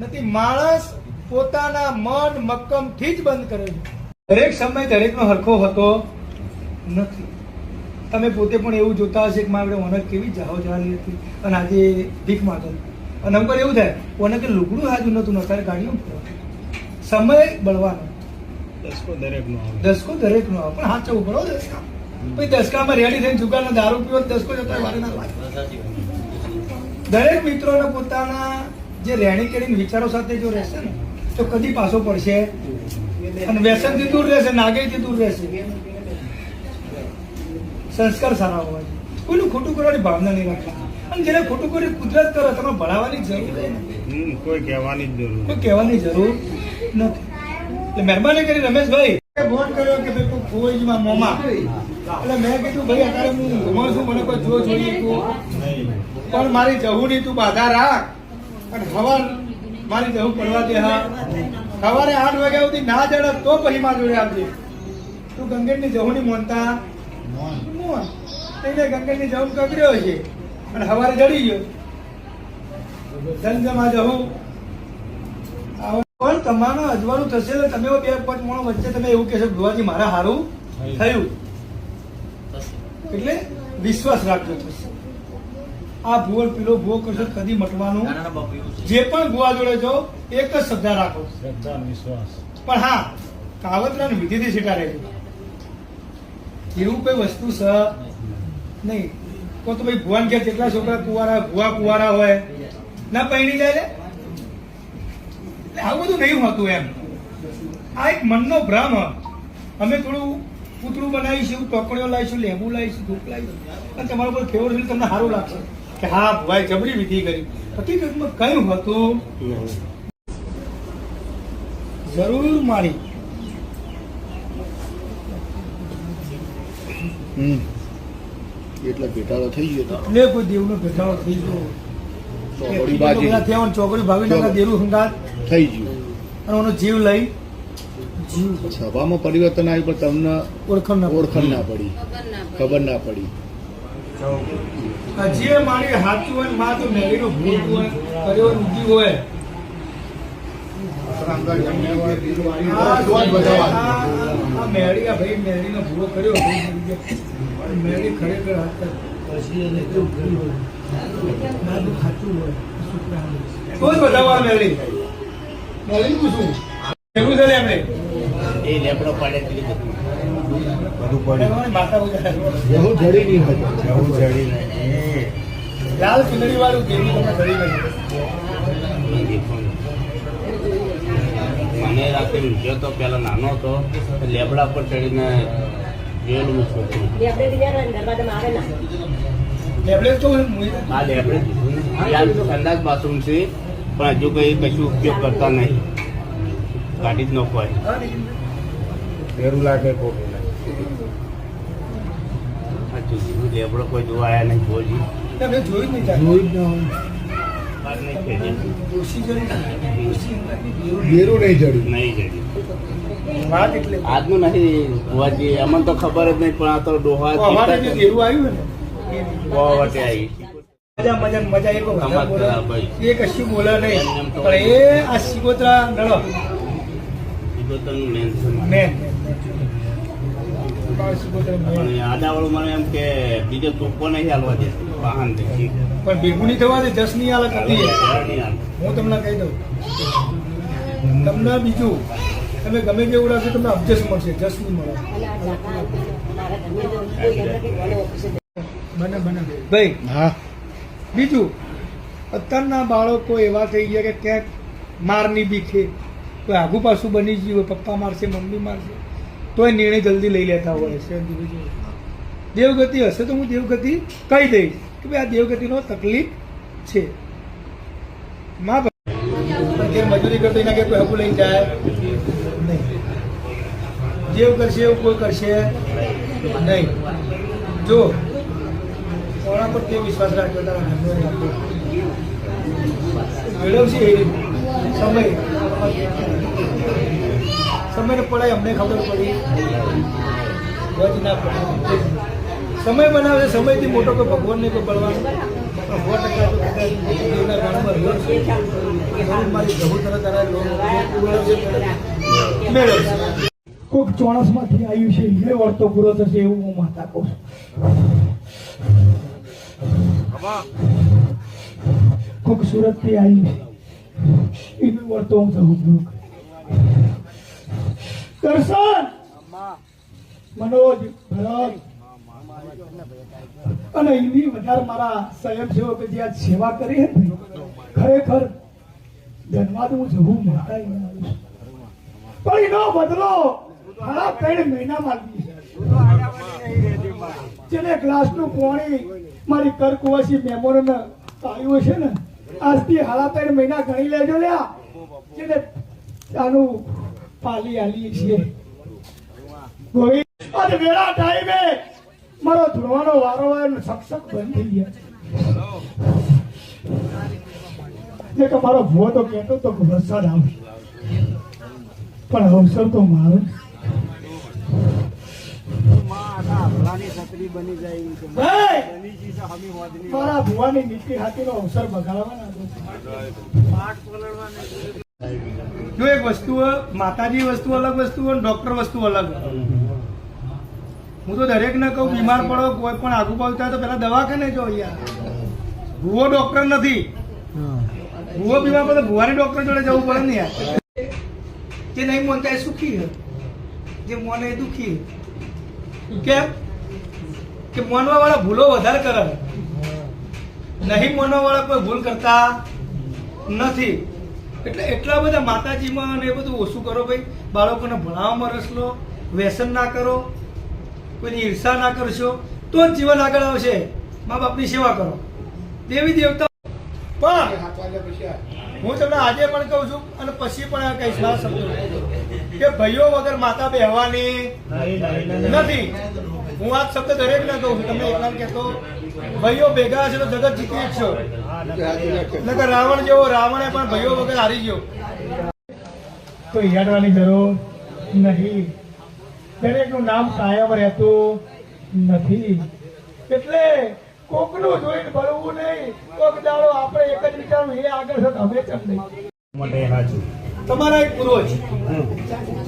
નથી. માણસ પોતાના મન મક્કમથી જ બંધ કરે છે. દરેક સમય દરેકનો હરખો હતો નથી. તમે પોતે પણ એવું જોતા હશે કે મારે ઓનર કેવી જાહો જવાની હતી અને આજે ભીખ માંગે. અને અમુક એવું થાય ઓને કે લુગડું હાજુ નતું, અત્યારે ગાડીઓ સમય બળવાનો. દસકો દરેકનો આવે પણ હાચવું પડો. દસકા પછી દસકામાં રેડી થઈને જુગારના દારૂ પીવો, દસકો જતા વારે ના લાગે. દરેક મિત્રોને પોતાના જે રહેણી કેણી વિચારો સાથે જો રહેશે ને તો કદી પાછો પડશે અને વ્યસનથી દૂર રહેશે, નાગેથી દૂર રહેશે. સંસ્કાર સારા હોવા જોઈએ. કોઈનું ખોટું કરવાની ભાવના નહીં રાખવાની. અને જેને ખોટું કરી કુદરત કરો, તમે ભણાવવાની જરૂર નથી. કોઈ કહેવાની જરૂર નથી. એટલે મહેરબાની કરી રમેશભાઈ ફોન કર્યો કે ભાઈ તું ખોઈમાં મોમાં. એટલે મેં કીધું ભાઈ અત્યારે હું ઘુમો છું, મને કોઈ જોઈએ તું પણ મારી જહુની તું બાધા રાખ. અને હવાર મારી જહુ પડવા દે. હા, સવારે 8 વાગ્યા સુધી ના જડે તો પછી મારી જોડે આવજે. તું ગંગેટની જહુની મોનતા એટલે ગંગેટની જહુ કગડ્યો છે અને સવારે જડી ગયો. જમજમા જહુ પણ તમારું અજવાળું થશે એટલે તમે 2-5 માણો વચ્ચે તમે એવું કહેશો ભુવાજી મારે સારું થયું. એટલે વિશ્વાસ રાખજો થશે. આ ભૂવો પીલો ભૂવો કરશો કદી મટવાનું. જે પણ ભૂવા જોડે જો એક જ શ્રદ્ધા રાખો, વિશ્વાસ. પણ હા, કાવતરા વિધિથી સીટા રહેજો. એવું કોઈ વસ્તુ સ નહીં. તો ભાઈ ભુવાન ઘેર જેટલા છોકરા ભુવા કુવારા હોય ના પૈણી જાય. આવું બધું નહીં હોતું એમ. આ એક મનનો ભ્રમ. અમે થોડું પૂતળું બનાવીશું, ટોકડીઓ લાવીશું, લેબુ લાવીશું, ધૂપ લાવીશું અને તમારા પર ફેવર તમને સારું લાગશે કે હા ભાઈ જબરી વિધિ કરી. હકીકતમાં કયું હતું જરૂર મારી. એટલે ભેટાળો થઈ ગયો. એટલે કોઈ દેવનો ભેટાળો થઈ ગયો. ચોકડી ભાવી નાખા દેરું સંગાત થઈ ગયું અને એનો જીવ લઈ સભામાં પરિવર્તન આવ્યું પણ તમને ઓળખણ ના પડી, ખબર ના પડી. જે મારી હાથું હોય માં તો મેળીનો ભૂત હોય, કર્યો ઊંધી હોય. આ મેળી આ ભાઈ મેળીનો ભૂલો કર્યો. મેળી ખરેખર ખાતું હોય તો જ બતાવવા મેળી. મેળીનું શું એવું છે આપણે એ લેબડો પાડે બધું પડે માતા જહુ જડી નહીં હોય. લાલ ચુંદડી વાળું દેવી તમને જડી નહીં. મને રાતે ઊંઘ્યો તો પેલા નાનો હતો, લેબડા પર ચડીને જોયેલું છોકરું. લેબડે તો આ લેબડે અંદાજ બાથરૂમ છે પણ હજુ કઈ કશું ઉપયોગ કરતા નહીં. કાઢી જ ન હોય. ફેરું લાગે લેબડો કોઈ જોવા આવ્યા નહીં. બોલજી તમે જોયું જ નહીં. વાત નહીં કહેજે. બેરું નહીં જડ્યું. નહીં જડી વાત એટલે આજનું નહીં ભુવાજી, અમને તો ખબર જ નહીં પણ આ તો ડોહા અમારે જે દેરું આવ્યું ને વટે આવી. મજા મજા એક વધારે સમાજ બોલે. ખરાબ ભાઈ. એ કશું બોલે નહીં એમ એમ તો પણ એ આ સિગોતરા નડો સિગોતરનું મેન છે મારે. મેન સિગોતરા મેન. પણ આદાવાળું મને એમ કે બીજો ટૂંકો નહીં હાલવા દે વાહન થી પણ ભેગું નહીં થવા દે જસ ની હાલત હતી હું તમને કહી દઉં તમને બીજું તમે ગમે તેવું રાખશો તમને અબજસ મળશે જસ નહીં મળે બને બને ભાઈ હા બીજું અત્યારના બાળકો એવા થઈ ગયા કે ક્યાંક મારની બીકે કોઈ આગુ પાછું બની ગયું હોય પપ્પા મારશે મમ્મી મારશે તોય નિર્ણય જલ્દી લઈ લેતા હોય છે બીજું દેવગતિ હશે તો હું દેવગતિ કહી દઈશ કે ભાઈ આ દેવગતિનો તકલીફ છે મા બાપ પણ કે મજૂરી કરતો એના કે કોઈ હકુ લઈ જાય નહીં જેવ કરશે એવું કોઈ કરશે નહીં જો કોના પર કેવો વિશ્વાસ રાખ્યો તારા ઘરનો રાખ્યો મેળવશે એ રીતે. સમયને પડાય અમને ખબર પડી વચ ના પડી સમય બનાવે સમયથી મોટો કોઈ ભગવાન નહીં કોઈ બળવાનો પણ 100% તો કદાચ દેવના ગામમાં રહ્યો છે જરૂર મારી પ્રભુ તરત તારા લોક મેળવશે કોઈક ચોણસમાંથી આવ્યું છે એ વર્તો પૂરો થશે એવું હું માતા કહું કોઈક સુરતથી આવ્યું છે એનું વર્તો હું થવું પૂરું દર્શન મનોજ ભરત અને એની વધારે મારા સ્વયંસેવકો જે આ સેવા કરી હતી ખરેખર ધન્યવાદ હું જવું માતા પણ એનો બદલો હાડા 3 મહિનામાં જેને ગ્લાસનું પાણી મારી કરકુવાસી મેમોરને આવ્યું છે ને આજથી હાડા 3 મહિના ગણી લેજો લ્યા જેને આનું પાલી આલી છે ગોવિંદ અને વેળા ટાઈમે મારો ધૂળવાનો વારો આવ્યો સક્ષક બંધ થઈ ગયા કે મારો ભૂવો તો કહેતો તો કે વરસાદ આવે પણ અવસર તો મારો મારા ભુવાની નીતિ હાથીનો અવસર બગાડવાના જો એક વસ્તુ માતાજી વસ્તુ અલગ વસ્તુ અને ડોક્ટર વસ્તુ અલગ હું તો દરેક ને કહું બીમાર પડો કોઈ પણ આગુ પાછું થાય તો પેલા દવાખાને જો યાર ભુવો ડોક્ટર નથી ભુવો બીમાર પડે ભુવાની ડોક્ટર જોડે જવું પડે ને યાર જે નહીં માનતા એ સુખી છે જે મોને એ દુખી કેમ કે માનવા વાળા ભૂલો વધારે કરે નહીં માનવા વાળા કોઈ ભૂલ કરતા નથી એટલે એટલા બધા માતાજીમાં એ બધું ઓછું કરો ભાઈ બાળકોને ભણાવવામાં રસ લો વ્યસન ના કરો કોઈની ઈર્ષા ના કરશો તો જ જીવન આગળ આવશે મા બાપની સેવા કરો દેવી દેવતા પણ હું તમને આજે પણ કહું છું અને પછી પણ કહીશ ના સમજો કે ભાઈઓ વગર માતા બેહવાની નથી હું આ શબ્દ દરેક ને કહું છું તમને એકલા કહેતો ભાઈઓ ભેગા હશે તો જગત જીતી શકશો નકર રાવણ જેવો રાવણે પણ ભાઈઓ વગર હારી ગયો તો યાદવાની જરૂર નહીં દરેકનું નામ કાયમ રહેતું નથી એટલે કોકનું જોઈને ભરવું નહીં કોક દાડો આપણે એક જ વિચારવું એ આગળ છે અમે ચમ નહીં તમારા એક પૂર્વજ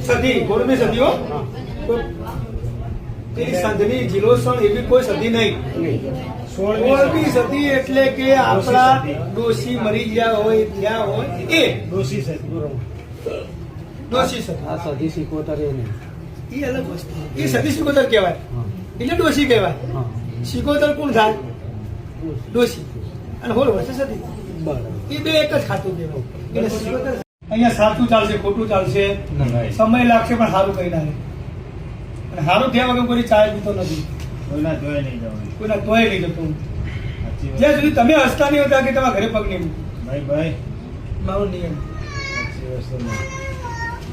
સદી ગોળમી સદીઓ તેની સંધની જીલોસણ એવી કોઈ સદી નહીં 16મી સદી એટલે કે આપણા ડોશી મરી ગયા હોય ત્યાં હોય એ ડોશી સદી આ સદી સિકોતર એ નહીં એ અલગ વસ્તુ એ સદી સિકોતર કહેવાય એટલે ડોશી કહેવાય સિકોતર કોણ થાય ડોશી અને હોળ વર્ષે સદી એ બે એક જ ખાતું કહેવાય એટલે સિકોતર અહીંયા સાચું ચાલશે ખોટું ચાલશે સમય લાગશે પણ સારું કઈ ના અને સારું થયા વગર કોઈ ચાય પીતો નથી કોઈના તોય નહીં જતો જ્યાં સુધી તમે હસતા નહીં હોતા કે તમારા ઘરે પગ નહીં મારો નિયમ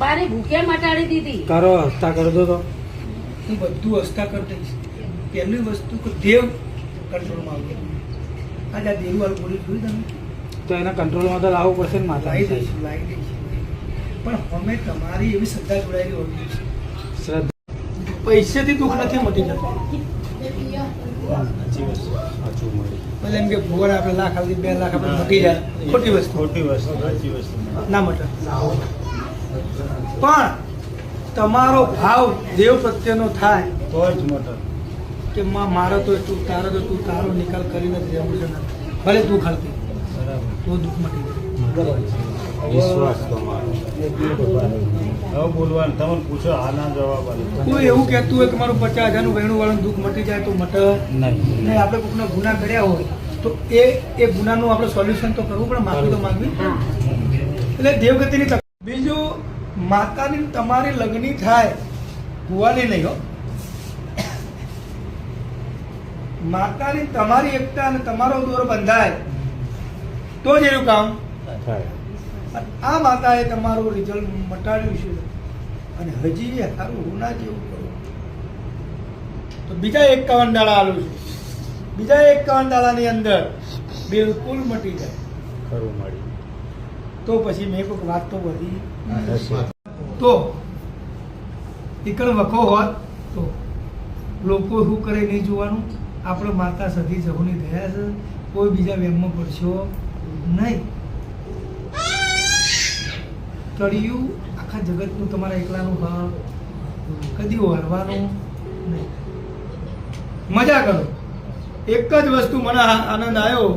બારે ભૂખ્યા મટાડી દીધી કરો હસતા કરજો તો હું બધું હસતા કરી દઈશ પહેલી વસ્તુ કે દેવ કંટ્રોલમાં આવે આજે આ દેવું વાળું બોલી જોયું તમે તો એના કંટ્રોલમાં તો લાવવું પડશે ને માતા લાવી દઈશું પણ અમે તમારી એવી શ્રદ્ધા જોડાયેલી હોવી જોઈએ પૈસેથી દુઃખ નથી મટી જતું એટલે એમ કે ભગવાન આપણે લાખ આપી 2 લાખ આપણે મટી જાય, ખોટી વસ્તુ ના મટે. પણ તમારો ભાવ દેવ પ્રત્યેનો થાય કે મારો તો તું તારો નિકાલ કરી નથી રહેવું છે, ભલે તું ખાલતી તો દુઃખ મટી જાય. વિશ્વાસ તમારો. કોઈ એવું કહેતું હોય કે મારું 50,000 વહેણું વાળું દુઃખ મટી જાય તો મટે નહીં. આપણે કોઈકના ગુના કર્યા હોય તો એ ગુનાનું આપણે સોલ્યુશન તો કરવું પડે, માફી તો માંગવી. એટલે દેવગતિની બીજું, માતાની તમારી લગ્ની થાય, ભુવાની નહીં હો. માતાની તમારી એકતા અને તમારો દોર બંધાય તો જ એનું કામ થાય. આ માતાએ તમારું રિઝલ્ટ મટાડ્યું છે અને હજી સારું હોના જેવું કરો તો બીજા 51 દાડા આલું છું. બીજા 51 દાડાની અંદર બિલકુલ મટી જાય ખરું મળી. તો પછી મેં કોઈક વાત તો બધી તો એકલ વખો હોત તો લોકો શું કરે નહીં જોવાનું. આપણે માતા સધી જહુની દયા છે, કોઈ બીજા વેમમાં પડશો નહીં. તળિયું આખા જગતનું તમારા એકલાનું હક, કદી હારવાનું નહીં. મજા કરો. એક જ વસ્તુ મને આનંદ આવ્યો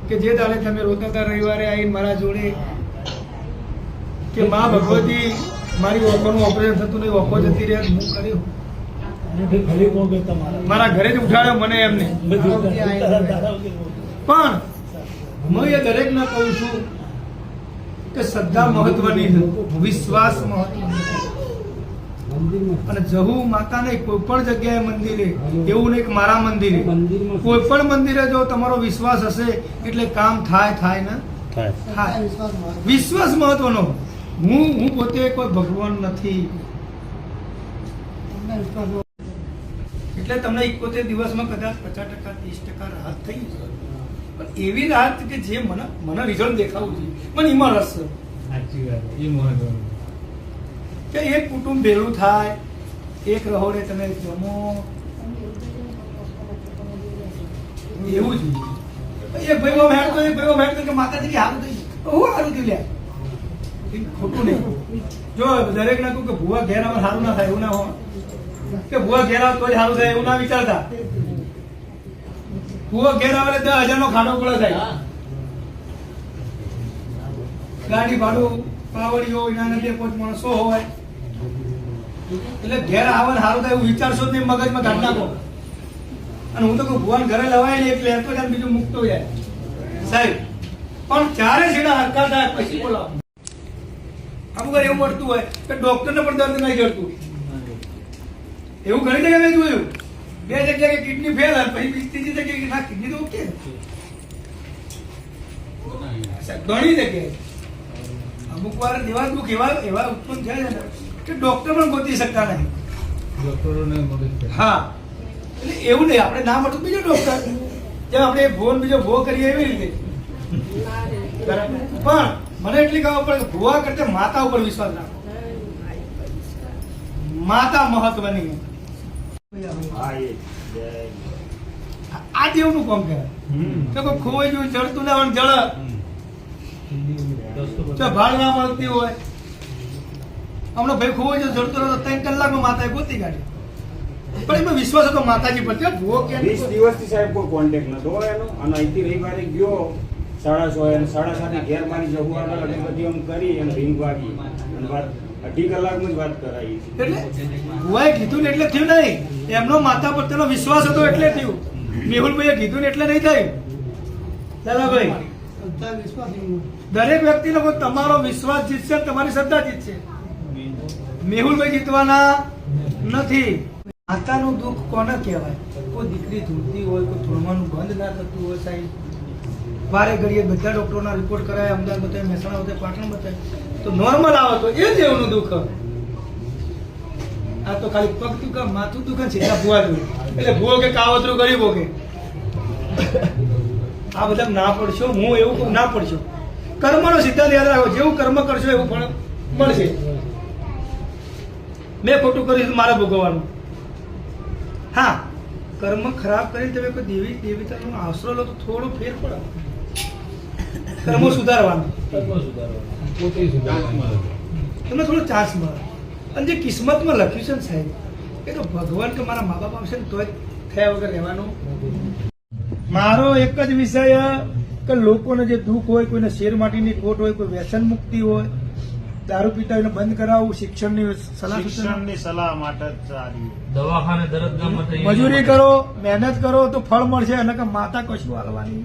કે જે દાડે તમે રોતા હતા રવિવારે આવીને મારા જોડે કે મા ભગવતી મારી ઓખોનું ઓપરેશન થતું નહીં, ઓખો જતી રહે, હું કર્યું. મારા ઘરે જ ઉઠાડ્યો મને એમને. પણ હું એ દરેકને કહું છું કે શ્રદ્ધા મહત્વની છે, વિશ્વાસ મહત્વની છે. અને જહુ માતાને કોઈ પણ જગ્યાએ મંદિરે, એવું નહીં કે મારા મંદિરે, કોઈ પણ મંદિરે જો તમારો વિશ્વાસ હશે એટલે કામ થાય ને થાય. વિશ્વાસ મહત્વનો. હું પોતે કોઈ ભગવાન નથી એટલે તમને 71 દિવસમાં કદાચ 50% 30% રાહત થઈ છે. પણ એવી રાહત કે જે મને રિઝલ્ટ દેખાવું જોઈએ, મને એમાં રસ છે. કે એક કુટુંબ ભેગું થાય, એક રહોડે તમે જમો, એવું જ. એક ભાઈઓ મેળ કે માતાજી સારું થઈ ગયું, સારું થયું લ્યા, ખોટું નહીં. જો દરેક ના કહું કે ભુવા ઘેર આવે સારું ના થાય, એવું ના હોય કે ભુવા ઘેર આવે તો જ સારું થાય, એવું ના વિચારતા. ભુવા ઘેર આવે 10,000 નો ખાડો પડે થાય, ગાડી ભાડું પાવડી હોય, નાના 2-5 માણસો હોય, એટલે ઘેર આવે સારું થાય એવું વિચારશો જ નહીં, મગજમાં કાઢ નાખો. અને હું તો કહું ભુવાન ઘરે લવાય ને એક લેતો જાય, બીજું મૂકતો જાય સાહેબ. પણ ચારે છેડા હરકા થાય પછી બોલાવો. અમુક વાર એવું મળતું હોય કે ડોક્ટરને પણ દર્દ નહીં જડતું, એવું ઘણી જગ્યાએ મેં જોયું. 2 જગ્યાએ કિડની ફેલ હોય, પછી ત્રીજી જગ્યાએ ના કિડની તો ઓકે, ઘણી જગ્યાએ. અમુક વાર એવા દુઃખ એવા ઉત્પન્ન થાય છે કે ડોક્ટર પણ ગોતી શકતા નહીં. હા, એટલે એવું નહીં, આપણે ના મળતું બીજો ડોક્ટર, જેમ આપણે બીજો ભો કરીએ એવી રીતે. પણ મને એટલી ખબર પડે કે ભુવા કરતા માતા ઉપર વિશ્વાસ રાખો. માતા મહત્વની. આ દેવનું કામ કહેવાય. કોઈ ખોવાઈ ગયું, જડતું ના હોય, જળ ભાડ ના મળતી હોય. હમણાં ભાઈ ખોવાઈ ગયો, જડતો રહ્યો, 3 કલાકમાં માતાએ ગોતી કાઢી. પણ એમાં વિશ્વાસ હતો માતાજી પર. ભૂવો 20 દિવસથી સાહેબ કોઈ કોન્ટેક્ટ નતો એનો. અને અહીંથી રવિવારે ગયો 6:30 અને 7:30 ઘેર મારી જગુઆના બધી આમ કરી અને રીંગ વાગી અને વાત 2.5 કલાકમાં જ વાત કરાવી. એટલે ભુવાએ કીધું ને એટલે થયું નહીં, એમનો માતા પર તેનો વિશ્વાસ હતો એટલે થયું. મેહુલભાઈએ કીધું ને એટલે નહીં થયું. દાદાભાઈ, દરેક વ્યક્તિનો તમારો વિશ્વાસ જીતશે, તમારી શ્રદ્ધા જીતશે. મેહુલભાઈ જીતવાના નથી. માતાનું દુઃખ કોને કહેવાય? કોઈ દીકરી ધૂળતી હોય, કોઈ ધૂળવાનું બંધ ના થતું હોય સાહેબ, વારે ઘડીએ બધા ડોક્ટરોના રિપોર્ટ કરાય, અમદાવાદ બતાવે, મહેસાણા બતાવે, પાટણ બતાવે, તો નોર્મલ આવે તો એ જ એવનું દુઃખ. આ તો ખાલી પગ દુઃખ, માથું દુઃખ, સીધા ભુવા દુઃખ. એટલે ભુવો કે કાવતરું ગરીબો કે આ બધા ના પડશો. હું એવું કહું, ના પડશો. કર્મનો સિદ્ધાંત યાદ રાખો, જેવું કર્મ કરશો એવું ફળ મળશે. મેં ખોટું કર્યું મારે ભોગવવાનું. હા, કર્મ ખરાબ કરી તમે કોઈ દેવી દેવતાનો આશરો લો તો થોડો ફેર પડે. કર્મો સુધારવાનું તમને થોડો ચાન્સ મળે. અને જે કિસ્મતમાં લખ્યું છે ને સાહેબ, એ તો ભગવાન કે મારા મા બાપ આવશે ને તો જ થયા વગર રહેવાનું. મારો એક જ વિષય કે લોકોને જે દુઃખ હોય, કોઈને શેર માટીની ખોટ હોય, કોઈ વ્યસન મુક્તિ હોય, દારૂ પીતા એને બંધ કરાવવું, શિક્ષણની સલાહ માટે જ સારી. દવાખાને દરજ્જામાં મજૂરી કરો, મહેનત કરો તો ફળ મળશે. અને કે માતા કશું હાલવાની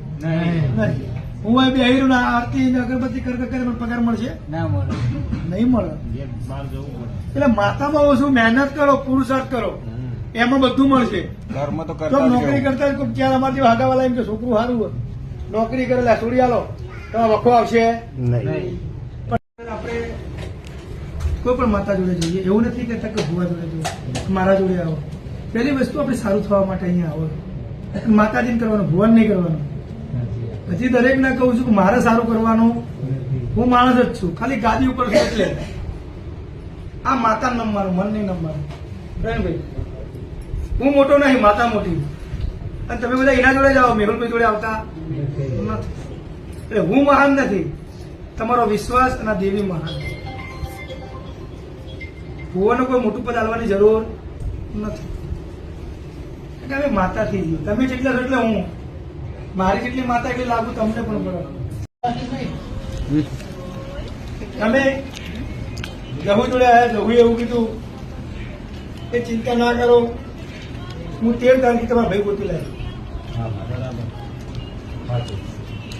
નહીં. હું અહીં બેહી ના આરતી ને અગરબત્તી કરે મને પગાર મળશે? નહીં મળે. એટલે માતામાં ઓછું મહેનત કરો, પુરુષાર્થ કરો, એમાં બધું મળશે. કર્મ તો તો નોકરી કરતા ત્યારે અમારે જેવા હાગાવાલા એમ કે છોકરું સારું હોય, નોકરી કરેલા છોડી આલો તો વખો આવશે નહીં. પણ આપણે કોઈ પણ માતા જોડે જઈએ, એવું નથી કહેતા કે ભુવા જોડે જઈએ, મારા જોડે આવો. પહેલી વસ્તુ આપણે સારું થવા માટે અહીંયા આવો. માતાજીને કરવાનું, ભુવાન નહીં કરવાનું. હજી દરેકને કહું છું કે મારે સારું કરવાનું. હું માણસ જ છું, ખાલી ગાદી ઉપર છું એટલે. આ માતા નમવાનું, મન નહીં નમવાનું. ભાઈ હું મોટો નહીં, માતા મોટી. અને તમે બધા એના જોડે જાઓ, મેહુલભાઈ જોડે આવતા નથી. એટલે હું મહાન નથી, તમારો વિશ્વાસ અને દેવી મહાન. ભુવાનો કોઈ મોટું પદ આલવાની જરૂર નથી. એટલે અમે માતાથી જીવ. તમે જેટલા છો એટલે હું. મારી જેટલી માતા એટલી લાગુ તમને પણ પડે. તમે જહુ જોડે આવ્યા, જહુએ એવું કીધું એ ચિંતા ના કરો, હું 13 તારીખે તમારા ભાઈ ગોતી લાવ્યો.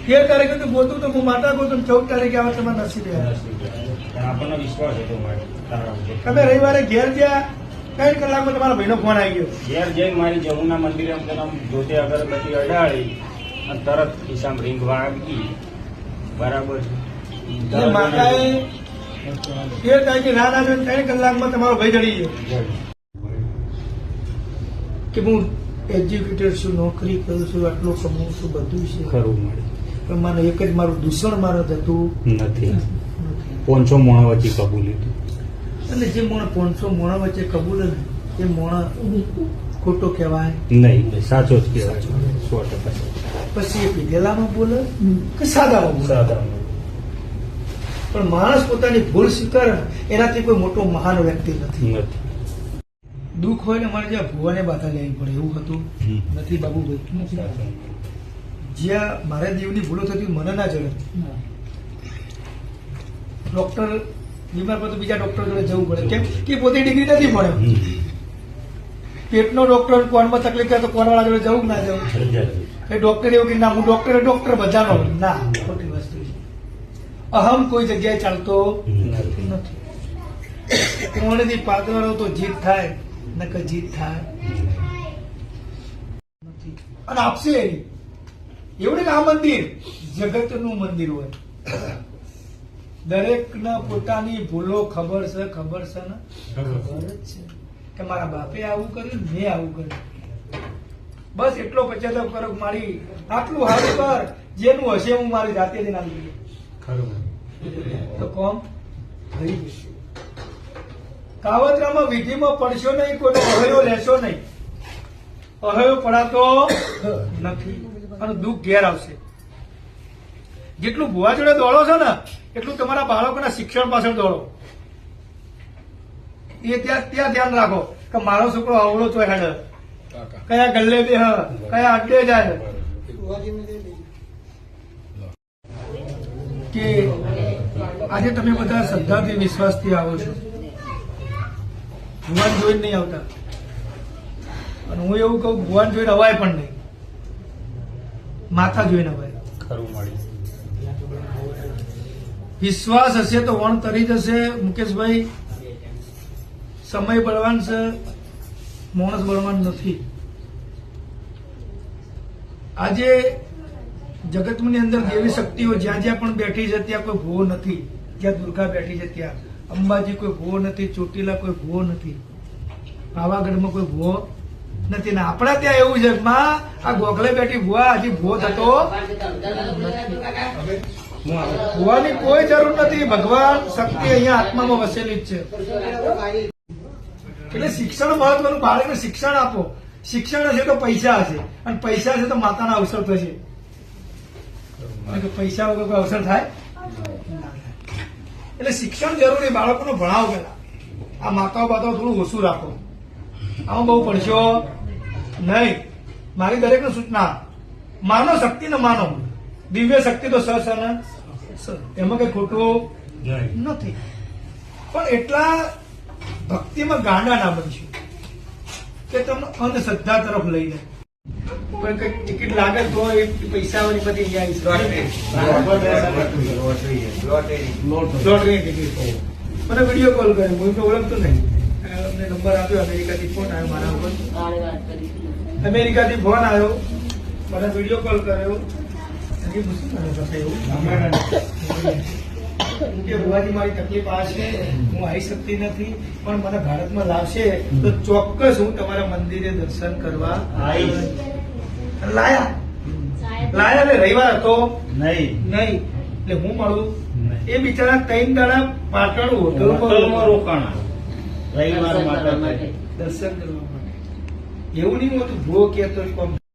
13 તારીખે તો ગોતું તો હું માતા ગોતું, 14 તારીખે આવે તમારા નસીબે આવે. પણ આપણને વિશ્વાસ હતો તારા ઉપર. તમે રવિવારે ઘેર ગયા, 3 કલાકમાં તમારા ભાઈનો ફોન આવી ગયો. ઘેર જઈને મારી જમુના મંદિરે આમ જોતે અગરબત્તી અડાડી અને તરત ખિસ્સામાં રીંગ વાગી. બરાબર છે. એટલે માતાએ 13 તારીખે રાત આજે 3 કલાકમાં તમારો ભાઈ જડી ગયો કે હું એજ્યુકેટેડ છું, નોકરી કરું છું, આટલો કમાઉં છું, બધું છે. ખરું મળે પણ મને એક જ મારું દૂષણ મારે જતું નથી. 500 મોણા વચ્ચે કબૂલી હતું. અને જે મોણ 500 મોણા વચ્ચે કબૂલ ને એ મોણા ખોટો કહેવાય નહીં, સાચો જ કહેવાય 100%. પછી એ પીધેલામાં બોલે કે સાદામાં બોલે. પણ માણસ પોતાની ભૂલ સ્વીકારે એનાથી કોઈ મોટો મહાન વ્યક્તિ નથી. દુઃખ હોય ને મારે જ્યાં ભુવાને બાધા લેવી પડે એવું હતું નથી બાબુભાઈ. જ્યાં મારા દેવની ભૂલો થતી મને ના જડે. ડોક્ટર બીમાર પડે તો બીજા ડોક્ટર જોડે જવું પડે. કેમ કે પોતે ડિગ્રી નથી ભણ્યો. પેટનો ડોક્ટર, કોનમાં તકલીફ થાય તો કોનવાળા જોડે જવું કે ના જવું? એ ડોક્ટર એવું કે ના હું ડોક્ટર બધાનો. ના, ખોટી વસ્તુ છે. અહમ કોઈ જગ્યાએ ચાલતો નથી. કોણથી પાતળો તો જીત થાય, નકર જીત થાય નથી. અને આપશે એવું નહીં કે આ મંદિર જગતનું મંદિર હોય. દરેકને પોતાની ભૂલો ખબર છે ને ખબર જ છે કે મારા બાપે આવું કર્યું, મેં આવું કર્યું. બસ એટલો પશ્ચાતાપ કરો કે મારી આટલું સારું કર, જેનું હશે હું મારી જાતે જ ના લીધું તો કોમ થઈ જશે. કાવતરામાં વિધિમાં પડશો નહીં, કોઈનો અહયો લેશો નહીં. અહયો પડાતો નથી અને દુઃખ ઘેર આવશે. જેટલું ભુવા જોડે દોડો છો ને એટલું તમારા બાળકોના શિક્ષણ પાછળ દોડો. એ ત્યાં ધ્યાન રાખો કે મારો છોકરો અવળો તો હેડ, કયા ગલ્લે બે, કયા અડ્ડે જાય. કે આજે તમે બધા શ્રદ્ધાથી વિશ્વાસથી આવો છો, ભગવાન જોઈને નહીં આવતા. અને હું એવું કહું ભગવાન જોઈને અવાય પણ નહીં, માથા જોઈને અવાય. ખરું મળી. વિશ્વાસ હશે તો વણ તરી જશે. મુકેશભાઈ, સમય બળવાન છે, માણસ બળવાન નથી. આજે જગતની અંદર દેવી શક્તિઓ જ્યાં જ્યાં પણ બેઠી છે ત્યાં કોઈ ભૂવો નથી. જ્યાં દુર્ગા બેઠી છે ત્યાં અંબાજી કોઈ ભૂવો નથી, ચોટીલા કોઈ ભૂવો નથી, પાવાગઢમાં કોઈ ભૂવો નથી. ને આપણા ત્યાં એવું છે માં આ ગોખલે બેઠી ભૂવા હજી ભૂવો થતો ભૂવાની કોઈ જરૂર નથી. ભગવાન શક્તિ અહીંયા આત્મામાં વસેલી જ છે. એટલે શિક્ષણ મહત્વનું. બાળકને શિક્ષણ આપો. શિક્ષણ હશે તો પૈસા હશે અને પૈસા હશે તો માતાના અવસર થશે. કારણ કે પૈસા વગર કોઈ અવસર થાય ના થાય. એટલે શિક્ષણ જરૂરી, બાળકોને ભણાવો પેલા. આ માતાઓ બાતાઓ થોડું ઓછું રાખો, આમાં બહુ પડશો નહીં. મારી દરેકને સૂચના, માનો શક્તિને માનો, દિવ્ય શક્તિ તો સ ને સ, એમાં કઈ ખોટું નથી. પણ એટલા ભક્તિમાં ગાંડા ના બનશો કે તમને અંધશ્રદ્ધા તરફ લઈને કોઈ કઈક ટિકિટ લાગે તો એ પૈસા વાળી બધી લોટરી ટિકિટ. મને વિડીયો કોલ કર્યો, હું એમને ઓળખતો નહીં, અમને નંબર આપ્યો, અમેરિકાથી ફોન આવ્યો મારા ઉપર, અમેરિકાથી ફોન આવ્યો, મને વિડીયો કોલ કર્યો. હજી પૂછ્યું મને સાથે એવું કે ભુવાજી મારી તકલીફ આ છે, હું આવી શકતી નથી, પણ મને ભારતમાં લાવશે તો ચોક્કસ હું તમારા મંદિરે દર્શન કરવા આવીશ. લાયા એટલે રવિવાર હતો નહીં, એટલે હું મળું. એ બિચારા 3 દાડા પાટણ હોટલમાં રોકાણા રવિવાર માટે દર્શન કરવા માટે. એવું નહીં હોતું ભૂવો કહેતો